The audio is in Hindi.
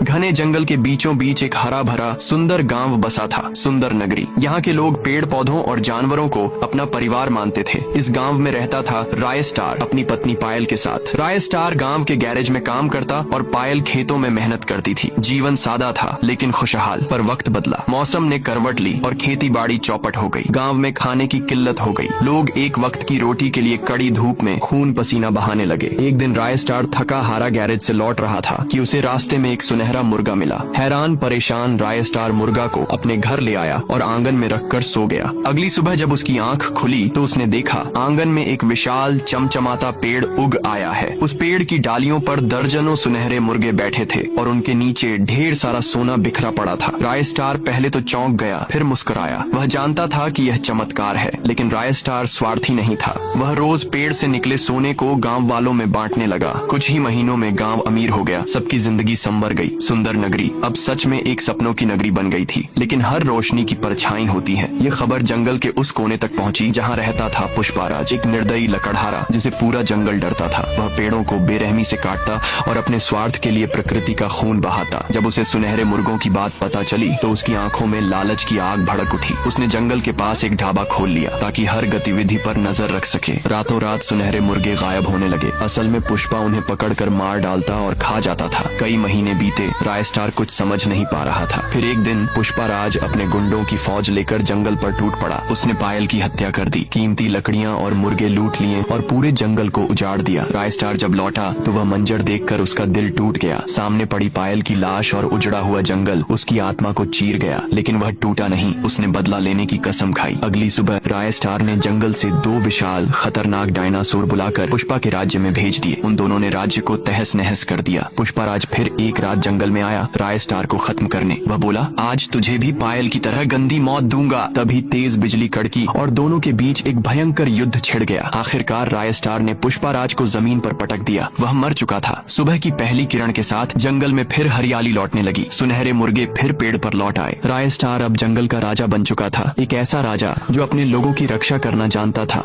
घने जंगल के बीचों बीच एक हरा भरा सुंदर गांव बसा था, सुंदर नगरी। यहाँ के लोग पेड़ पौधों और जानवरों को अपना परिवार मानते थे। इस गांव में रहता था राय स्टार अपनी पत्नी पायल के साथ। राय स्टार गांव के गैरेज में काम करता और पायल खेतों में मेहनत करती थी। जीवन सादा था लेकिन खुशहाल। पर वक्त बदला, मौसम ने करवट ली और खेती बाड़ी चौपट हो गई। गांव में खाने की किल्लत हो गई। लोग एक वक्त की रोटी के लिए कड़ी धूप में खून पसीना बहाने लगे। एक दिन राय स्टार थका हारा गैरेज से लौट रहा था कि उसे रास्ते में एक सुनहरा मुर्गा मिला। हैरान परेशान राय स्टार मुर्गा को अपने घर ले आया और आंगन में रखकर सो गया। अगली सुबह जब उसकी आंख खुली तो उसने देखा आंगन में एक विशाल चमचमाता पेड़ उग आया है। उस पेड़ की डालियों पर दर्जनों सुनहरे मुर्गे बैठे थे और उनके नीचे ढेर सारा सोना बिखरा पड़ा था। राय स्टार पहले तो चौंक गया, फिर मुस्कुराया। वह जानता था कि यह चमत्कार है, लेकिन राय स्टार स्वार्थी नहीं था। वह रोज पेड़ से निकले सोने को गांव वालों में बांटने लगा। कुछ ही महीनों में गांव अमीर हो गया। सबकी जिंदगी संवर गई। सुंदर नगरी अब सच में एक सपनों की नगरी बन गई थी। लेकिन हर रोशनी की परछाई होती है। ये खबर जंगल के उस कोने तक पहुंची जहां रहता था पुष्पाराज, एक निर्दयी लकड़हारा जिसे पूरा जंगल डरता था। वह पेड़ों को बेरहमी से काटता और अपने स्वार्थ के लिए प्रकृति का खून बहाता। जब उसे सुनहरे मुर्गों की बात पता चली तो उसकी आंखों में लालच की आग भड़क उठी। उसने जंगल के पास एक ढाबा खोल लिया ताकि हर गतिविधि पर नजर रख सके। रातों रात सुनहरे मुर्गे गायब होने लगे। असल में पुष्पा उन्हें पकड़कर मार डालता और खा जाता था। कई महीने बीते, राय स्टार कुछ समझ नहीं पा रहा था। फिर एक दिन पुष्पाराज अपने गुंडों की फौज लेकर जंगल पर टूट पड़ा। उसने पायल की हत्या कर दी, कीमती लकड़ियां और मुर्गे लूट लिए और पूरे जंगल को उजाड़ दिया। राय स्टार जब लौटा तो वह मंजर देखकर उसका दिल टूट गया। सामने पड़ी पायल की लाश और उजड़ा हुआ जंगल उसकी आत्मा को चीर गया। लेकिन वह टूटा नहीं। उसने बदला लेने की कसम खाई। अगली सुबह राय स्टार ने जंगल से 2 विशाल खतरनाक डायनासोर बुलाकर पुष्पा के राज्य में भेज दिए। उन दोनों ने राज्य को तहस नहस कर दिया। पुष्पाराज फिर एक रात जंगल में आया राय स्टार को खत्म करने। वह बोला, आज तुझे भी पायल की तरह गंदी मौत दूंगा। तभी तेज बिजली कड़की और दोनों के बीच एक भयंकर युद्ध छिड़ गया। आखिरकार राय स्टार ने पुष्पाराज को जमीन पर पटक दिया। वह मर चुका था। सुबह की पहली किरण के साथ जंगल में फिर हरियाली लौटने लगी। सुनहरे मुर्गे फिर पेड़ पर लौट आए। राय स्टार अब जंगल का राजा बन चुका था, एक ऐसा राजा जो अपने लोगों की रक्षा करना जानता था।